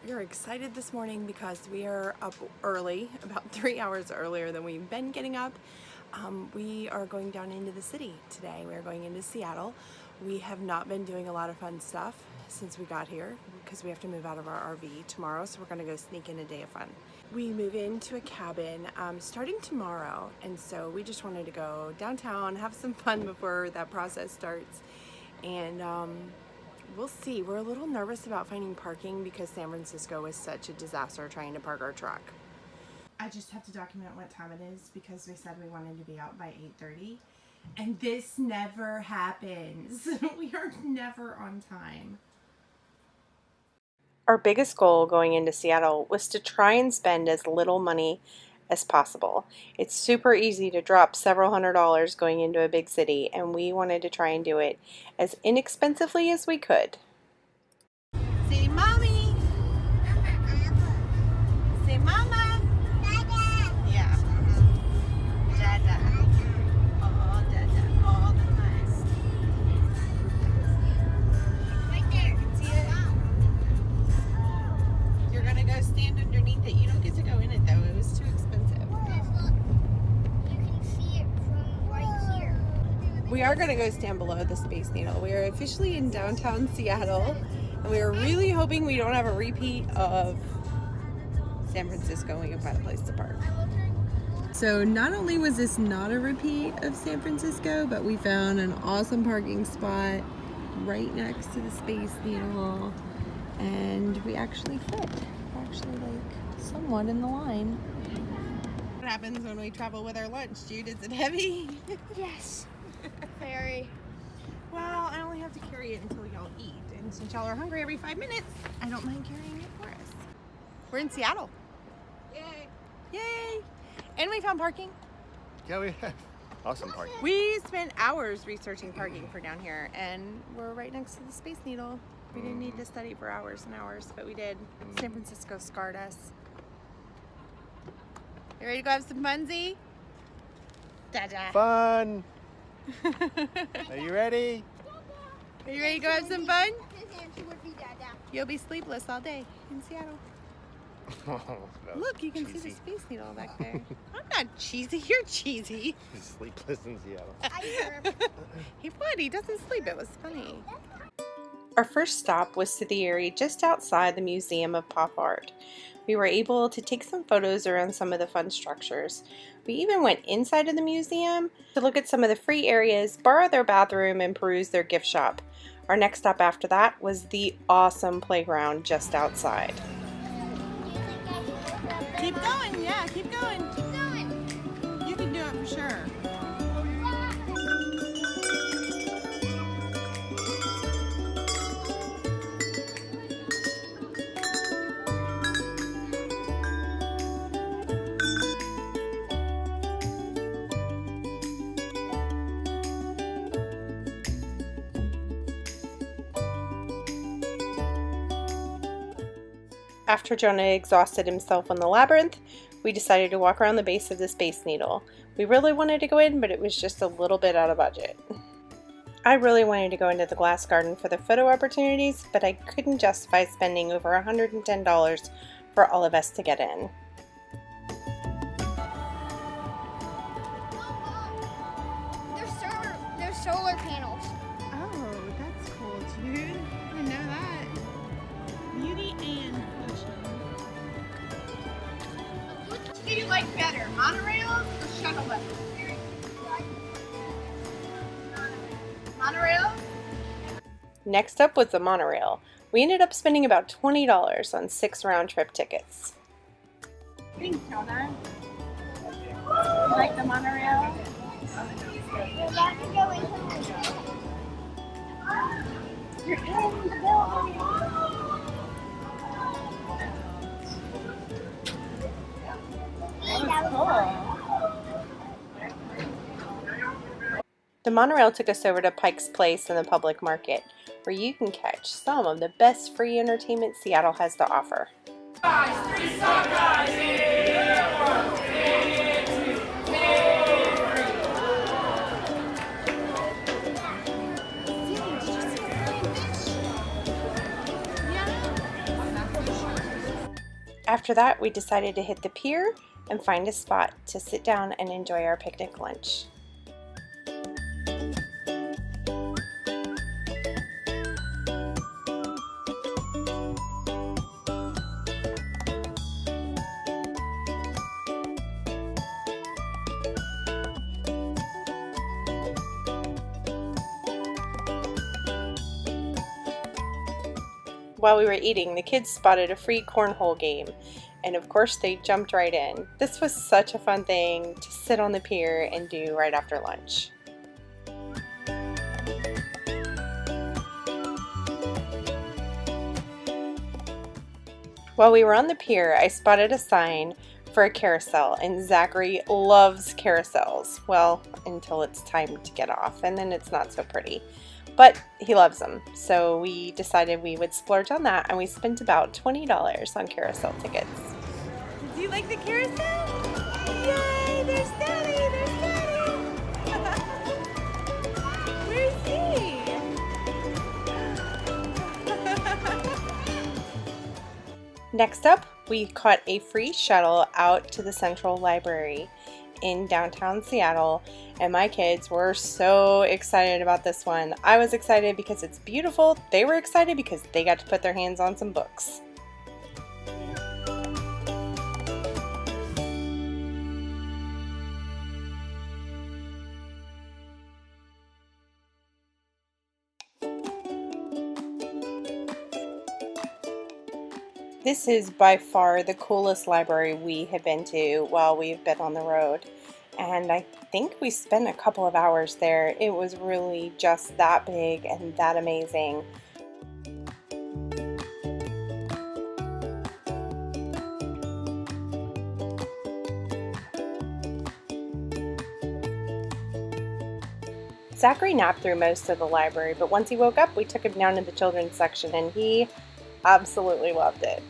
We are excited this morning because we are up early, about 3 hours earlier than we've been getting up. We are going down into the city today. We are going into Seattle. We have not been doing a lot of fun stuff since we got here because we have to move out of our RV tomorrow, so we're going to go sneak in a day of fun. We move into a cabin starting tomorrow, and so we just wanted to go downtown, have some fun before that process starts, and we'll see. We're a little nervous about finding parking because San Francisco was such a disaster trying to park our truck. I just have to document what time it is because we said we wanted to be out by 8:30, and this never happens. We are never on time. Our biggest goal going into Seattle was to try and spend as little money as possible. It's super easy to drop several $100s going into a big city, and we wanted to try and do it as inexpensively as we could. Say mommy! Say mama! Dada! Yeah. Dada. Oh, Dada. All the time. Right there. You can see it. You're gonna go stand underneath it. You don't get to go in it though. It was too expensive. You can see it from right here. We are gonna go stand below the Space Needle. We are officially in downtown Seattle, and we are really hoping we don't have a repeat of San Francisco and we can find a place to park. So not only was this not a repeat of San Francisco, but we found an awesome parking spot right next to the Space Needle, and we actually fit. We're actually like somewhat in the line. What happens when we travel with our lunch, Jude? Is it heavy? Yes. Very. Well, I only have to carry it until y'all eat, and since y'all are hungry every 5 minutes, I don't mind carrying it for us. We're in Seattle. Yay. Yay! And we found parking. Yeah, we have awesome parking. We spent hours researching parking for down here, and we're right next to the Space Needle. We didn't need to study for hours and hours, but we did. San Francisco scarred us. You ready to go have some funzy? Dada. Fun! Are you ready? Are you ready to go have some fun? His answer would be Dada. You'll be sleepless all day in Seattle. Oh, no. Look, you can see Cheesy. the Space Needle back there. I'm not cheesy, you're cheesy. Sleepless in Seattle. I heard. He would, he doesn't sleep, it was funny. Our first stop was to the area just outside the Museum of Pop Art. We were able to take some photos around some of the fun structures. We even went inside of the museum to look at some of the free areas, borrow their bathroom, and peruse their gift shop. Our next stop after that was the awesome playground just outside. Keep going, yeah, keep going. Keep going. You can do it for sure. After Jonah exhausted himself on the labyrinth, we decided to walk around the base of the Space Needle. We really wanted to go in, but it was just a little bit out of budget. I really wanted to go into the glass garden for the photo opportunities, but I couldn't justify spending over $110 for all of us to get in. There's solar panels. Oh, that's cool, dude. I didn't know that. Beauty and Which do you like better, monorails or shuttle buses? Monorail? Next up was the monorail. We ended up spending about $20 on 6 round-trip tickets. Thanks, Jonah. You like the monorail? We're about to go into You're in the building. The monorail took us over to Pike's Place in the public market, where you can catch some of the best free entertainment Seattle has to offer. Guys, 3 star guys! After that, we decided to hit the pier and find a spot to sit down and enjoy our picnic lunch. While we were eating, the kids spotted a free cornhole game, and of course they jumped right in. This was such a fun thing to sit on the pier and do right after lunch. While we were on the pier, I spotted a sign for a carousel, and Zachary loves carousels. Well, until it's time to get off, and then it's not so pretty. But he loves them, so we decided we would splurge on that, and we spent about $20 on carousel tickets. Do you like the carousel? Yay! There's Daddy! There's Daddy! Where's he? Next up, we caught a free shuttle out to the Central Library in downtown Seattle, and my kids were so excited about this one. I was excited because it's beautiful. They were excited because they got to put their hands on some books. This is by far the coolest library we have been to while we've been on the road, and I think we spent a couple of hours there. It was really just that big and that amazing. Zachary napped through most of the library, but once he woke up, we took him down to the children's section, and he absolutely loved it.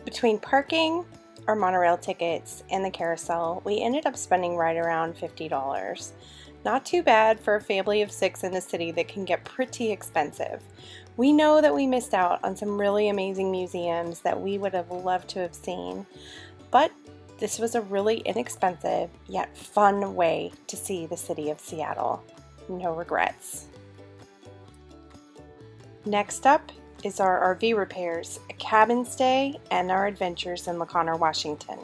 Between parking, our monorail tickets, and the carousel, we ended up spending right around $50. Not too bad for a family of 6 in the city that can get pretty expensive. We know that we missed out on some really amazing museums that we would have loved to have seen, but this was a really inexpensive yet fun way to see the city of Seattle. No regrets. Next up is our RV repairs, a cabin stay, and our adventures in LaConner, Washington.